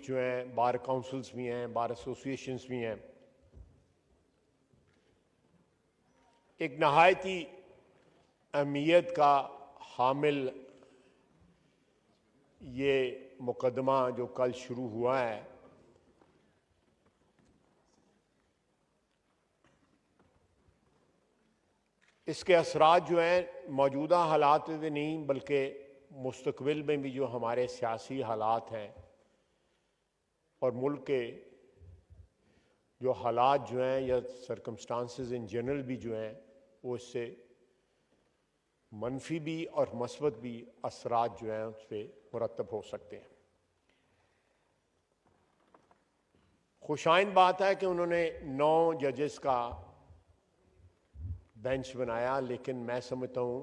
जो हैं, बार काउंसिल्स भी हैं, बार एसोसिएशंस भी हैं, एक नहायती अहमियत का हामिल ये मुकदमा जो कल शुरू हुआ है, इसके असरात जो हैं मौजूदा हालात में नहीं बल्कि मुस्तकबिल में भी जो हमारे सियासी हालात हैं और मुल्क के जो हालात जो हैं या सर्कमस्टांसेस इन जनरल भी जो हैं वो इससे मनफी भी और मस्बत भी असरात जो हैं उस पर मुरतब हो सकते हैं। खुशाइंद बात है कि उन्होंने 9 जजेस का बेंच बनाया, लेकिन मैं समझता हूँ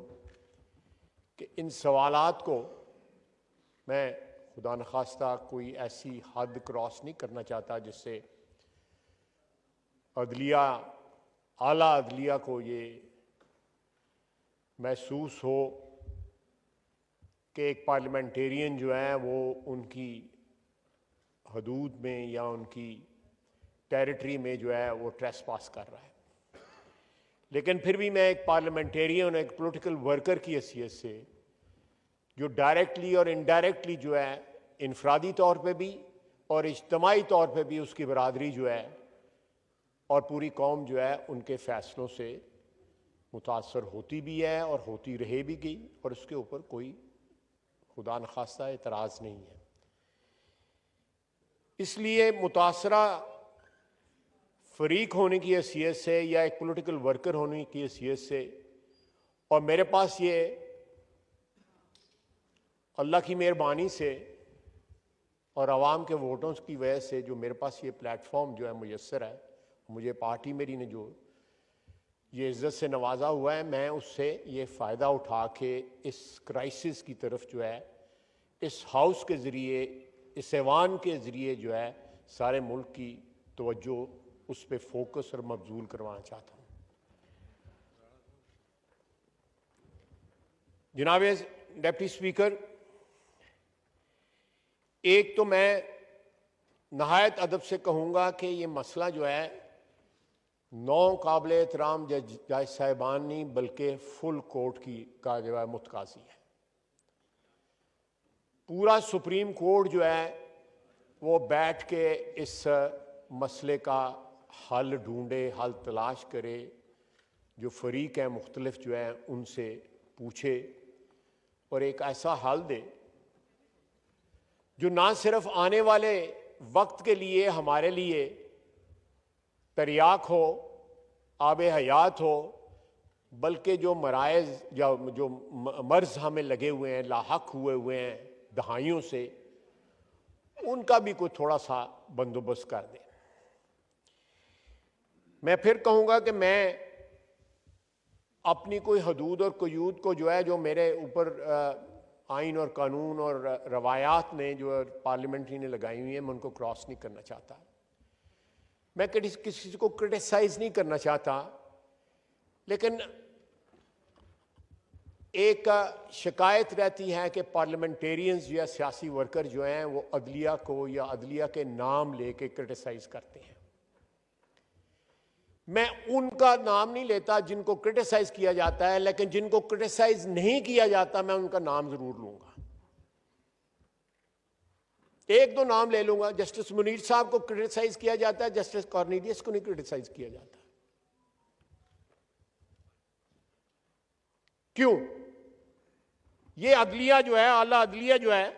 कि इन सवालात को मैं खुदा न खास्ता कोई ऐसी हद क्रॉस नहीं करना चाहता जिससे अदलिया, आला अदलिया को ये महसूस हो कि एक पार्लियामेंटेरियन जो है वो उनकी हदूद में या उनकी टेरिटरी में जो है वो ट्रेसपास कर रहा है। लेकिन फिर भी मैं एक पार्लियामेंटेरियन, एक पॉलिटिकल वर्कर की हैसियत से जो डायरेक्टली और इनडायरेक्टली जो है इनफरादी तौर पे भी और इज्तमाही तौर पे भी उसकी बरादरी जो है और पूरी कौम जो है उनके फैसलों से मुतासर होती भी है और होती रहे भी गई, और उसके ऊपर कोई खुदा न खास्ता एतराज़ नहीं है। इसलिए मुतासरा फरीक होने की हैसियत से या एक पॉलिटिकल वर्कर होने की हैसियत से, और मेरे पास ये अल्लाह की मेहरबानी से और आवाम के वोटों की वजह से जो मेरे पास ये प्लेटफॉर्म जो है मुयस्सर है, मुझे पार्टी मेरी ने जो ये इज़्ज़त से नवाजा हुआ है, मैं उससे ये फ़ायदा उठा के इस क्राइसिस की तरफ जो है इस हाउस के ज़रिए, इस ऐवान के ज़रिए जो है सारे मुल्क की तवज्जो उस पर फोकस और मबजूल करवाना चाहता हूँ। जनाब डिप्टी स्पीकर, एक तो मैं नहायत अदब से कहूँगा कि ये मसला जो है 9 काबिल एहतराम जज साहिबान नहीं बल्कि फुल कोर्ट की का जो है मुतकाजी है। पूरा सुप्रीम कोर्ट जो है वो बैठ के इस मसले का हल ढूंढे, हल तलाश करे, जो फरीक हैं मुख्तलिफ जो है उनसे पूछे और एक ऐसा हल दे जो ना सिर्फ आने वाले वक्त के लिए हमारे लिए तरियाक हो, आब हयात हो, बल्कि जो मराइज़ या जो मर्ज हमें लगे हुए हैं, लाहक हुए हैं दहाइयों से, उनका भी कोई थोड़ा सा बंदोबस्त कर दे। मैं फिर कहूँगा कि मैं अपनी कोई हदूद और क़यूद को जो है जो मेरे ऊपर आइन और कानून और रवायात ने जो पार्लियामेंट्री ने लगाई हुई है, मैं उनको क्रॉस नहीं करना चाहता। मैं किसी को क्रिटिसाइज नहीं करना चाहता, लेकिन एक शिकायत रहती है कि पार्लियामेंटेरियंस या सियासी वर्कर जो हैं वो अदलिया को या अदलिया के नाम लेके क्रिटिसाइज करते हैं। मैं उनका नाम नहीं लेता जिनको क्रिटिसाइज किया जाता है, लेकिन जिनको क्रिटिसाइज नहीं किया जाता मैं उनका नाम जरूर लूंगा। एक दो नाम ले लूंगा। जस्टिस मुनीर साहब को क्रिटिसाइज किया जाता है, जस्टिस कॉर्नेलियस को नहीं क्रिटिसाइज किया जाता। क्यों? ये अदलिया जो है, आला अदलिया जो है,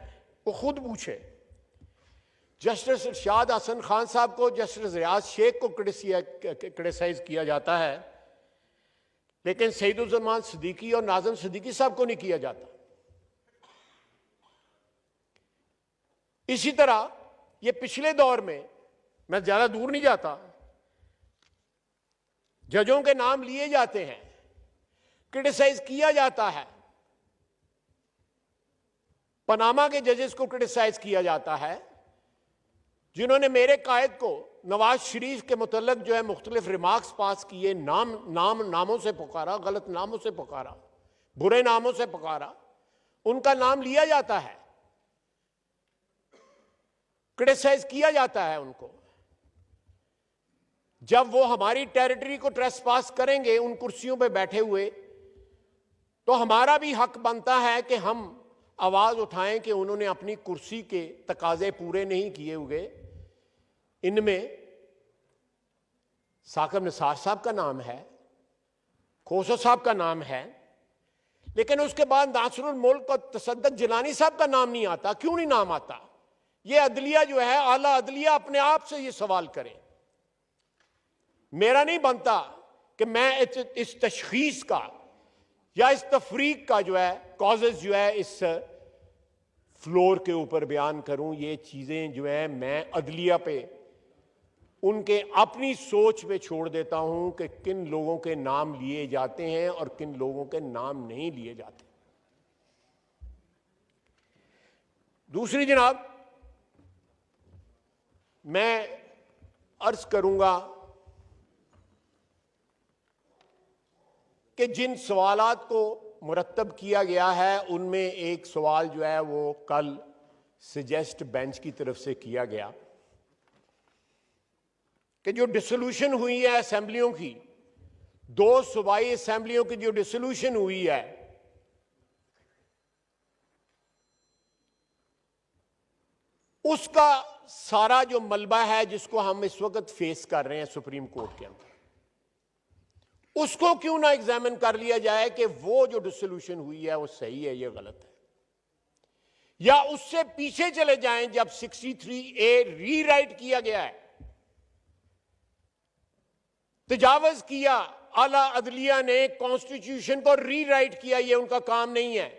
वो खुद पूछे। जस्टिस इरशाद हसन खान साहब को, जस्टिस रियाज शेख को क्रिटिसाइज किया जाता है, लेकिन सईदुज़्ज़मान सिद्दीकी और नाज़िम सिद्दीकी साहब को नहीं किया जाता। इसी तरह ये पिछले दौर में, मैं ज्यादा दूर नहीं जाता, जजों के नाम लिए जाते हैं, क्रिटिसाइज किया जाता है। पनामा के जजेस को क्रिटिसाइज किया जाता है, जिन्होंने मेरे कायद को नवाज शरीफ के मुतल्लक जो है मुख्तलिफ रिमार्क्स पास किए, नामों से पुकारा, गलत नामों से पुकारा, बुरे नामों से पुकारा, उनका नाम लिया जाता है। क्रिटिसाइज किया जाता है उनको। जब वो हमारी टेरिटरी को ट्रेसपास करेंगे उन कुर्सियों पे बैठे हुए, तो हमारा भी हक बनता है कि हम आवाज उठाएं कि उन्होंने अपनी कुर्सी के तकाजे पूरे नहीं किए हुए। इनमें साकिब निसार साहब का नाम है, खोसो साहब का नाम है, लेकिन उसके बाद नासरुल मुल्क और तसद्दुक जिलानी साहब का नाम नहीं आता। क्यों नहीं नाम आता? ये अदलिया जो है, आला अदलिया अपने आप से ये सवाल करे। मेरा नहीं बनता कि मैं इस तशखीस का या इस तफरीक का जो है कॉजेज जो है इस फ्लोर के ऊपर बयान करूं। ये चीजें जो है मैं अदलिया पे, उनके अपनी सोच पे छोड़ देता हूं कि किन लोगों के नाम लिए जाते हैं और किन लोगों के नाम नहीं लिए जाते। दूसरी जनाब, मैं अर्ज करूंगा कि जिन सवालात को मुरतब किया गया है उनमें एक सवाल जो है वो कल सजेस्ट बेंच की तरफ से किया गया कि जो डिसोल्यूशन हुई है असेंबलियों की, 2 सूबाई असेंबलियों की जो डिसोल्यूशन हुई है, उसका सारा जो मलबा है जिसको हम इस वक्त फेस कर रहे हैं सुप्रीम कोर्ट के अंदर, उसको क्यों ना एग्जामिन कर लिया जाए कि वो जो डिसोल्यूशन हुई है वो सही है या गलत है, या उससे पीछे चले जाएं जब 63A रीराइट किया गया है, तजावज किया, आला अदलिया ने कॉन्स्टिट्यूशन को रीराइट किया, ये उनका काम नहीं है।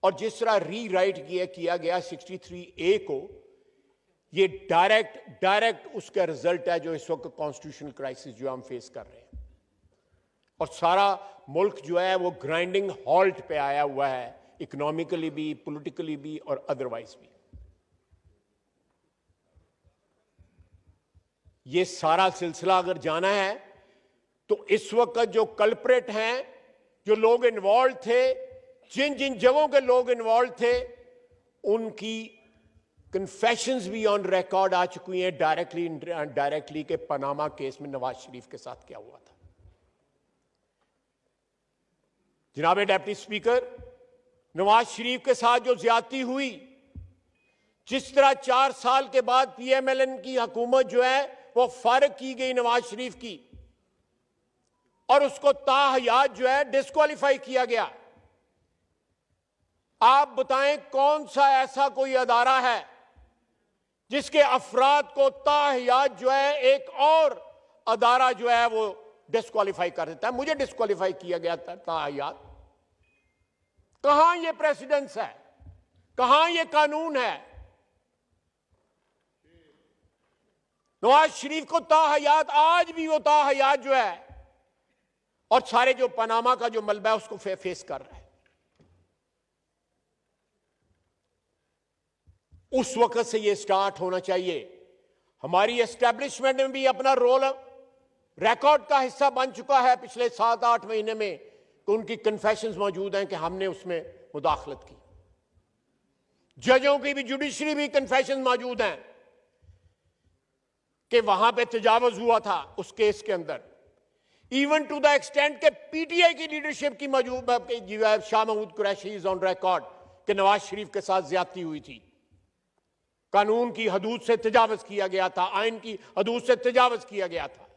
और जिस तरह रीराइट किया गया 63A को, ये डायरेक्ट उसका रिजल्ट है जो इस वक्त कॉन्स्टिट्यूशनल क्राइसिस जो हम फेस कर रहे हैं, और सारा मुल्क जो है वो ग्राइंडिंग हॉल्ट पे आया हुआ है, इकोनॉमिकली भी, पॉलिटिकली भी और अदरवाइज भी। ये सारा सिलसिला अगर जाना है तो इस वक्त जो कल्प्रेट हैं, जो लोग इन्वॉल्व थे, जिन जिन जगहों के लोग इन्वॉल्व थे, उनकी कन्फेशंस भी ऑन रिकॉर्ड आ चुकी हैं, डायरेक्टली के पनामा केस में नवाज शरीफ के साथ क्या हुआ था। जनाब डिप्टी स्पीकर, नवाज शरीफ के साथ जो ज्यादती हुई, जिस तरह 4 साल के बाद PMLN की हुकूमत जो है वो फारिग की गई नवाज शरीफ की, और उसको ताहयात जो है डिस्क्वालीफाई किया गया। आप बताएं कौन सा ऐसा कोई अदारा है जिसके अफराद को ताहयात जो है एक और अदारा जो है वो डिस्क्वालीफाई कर देता है? मुझे डिस्क्वालीफाई किया गया था ताहयात। कहां ये प्रेसिडेंस है, कहां ये कानून है? नवाज शरीफ को ताहयात, आज भी वो ताहयात जो है, और सारे जो पनामा का जो मलबा है उसको फेस कर रहा है। उस वक्त से ये स्टार्ट होना चाहिए। हमारी एस्टेब्लिशमेंट में भी अपना रोल रिकॉर्ड का हिस्सा बन चुका है पिछले 7-8 महीने में, तो उनकी कन्फेशंस मौजूद हैं कि हमने उसमें मुदाखलत की। जजों की भी, जुडिशरी भी कन्फेशन मौजूद हैं कि वहां पे तजावुज हुआ था उस केस के अंदर, इवन टू द एक्सटेंट के PTI की लीडरशिप की मौजूद Shah Mahmood Qureshi is on record कि नवाज शरीफ के साथ ज्यादती हुई थी, कानून की हदूद से तजावुज किया गया था, आइन की हदूद से तजावुज किया गया था।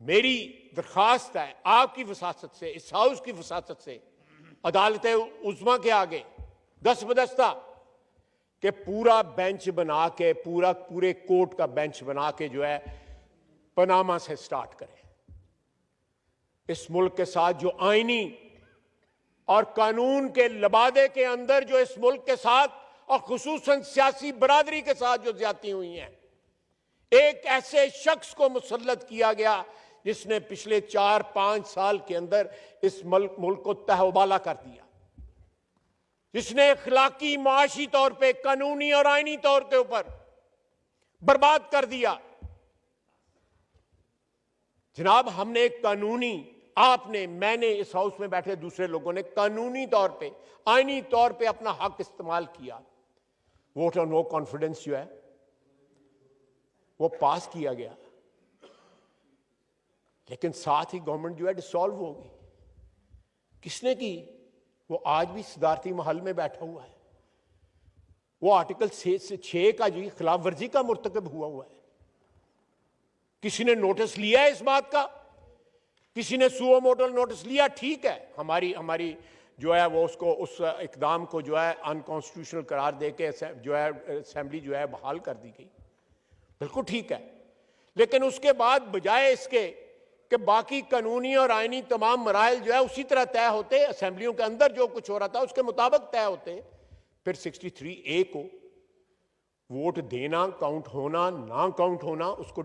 मेरी दरखास्त है आपकी वसासत से, इस हाउस की वसासत से, अदालत उज़्मा के आगे दस्तबदस्ता कि पूरा बेंच बना के, पूरे कोर्ट का बेंच बना के जो है पनामा से स्टार्ट करें। इस मुल्क के साथ जो आईनी और कानून के लबादे के अंदर जो इस मुल्क के साथ और खुसूसन सियासी बरादरी के साथ जो ज्यादती हुई हैं, एक ऐसे शख्स को मुसल्लत किया गया जिसने पिछले 4-5 साल के अंदर इस मुल्क को तहवाला कर दिया, जिसने अखलाकी, माशी तौर पे, कानूनी और आईनी तौर के ऊपर बर्बाद कर दिया। जनाब, हमने एक कानूनी, आपने, मैंने, इस हाउस में बैठे दूसरे लोगों ने कानूनी तौर पे, आईनी तौर पे अपना हक इस्तेमाल किया। वोट ऑफ नो कॉन्फिडेंस जो है वो पास किया गया, लेकिन साथ ही गवर्नमेंट जो है डिसॉल्व हो गई। किसने की? वो आज भी सदारती महल में बैठा हुआ है। वो आर्टिकल 6 का जी खिलाफ वर्जी का मुर्तकब हुआ है। किसी ने नोटिस लिया है इस बात का? किसी ने सुओ मोटो नोटिस लिया? ठीक है, हमारी जो है वो उसको उस इकदाम को जो है अनकॉन्स्टिट्यूशनल करार देके जो है असेंबली जो है बहाल कर दी गई, बिल्कुल ठीक है। लेकिन उसके बाद बजाय इसके कि बाकी कानूनी और आईनी तमाम मराइल जो है उसी तरह तय होते, असेंबलियों के अंदर जो कुछ हो रहा था उसके मुताबिक तय होते, फिर 63A को वोट देना, काउंट होना, ना काउंट होना, उसको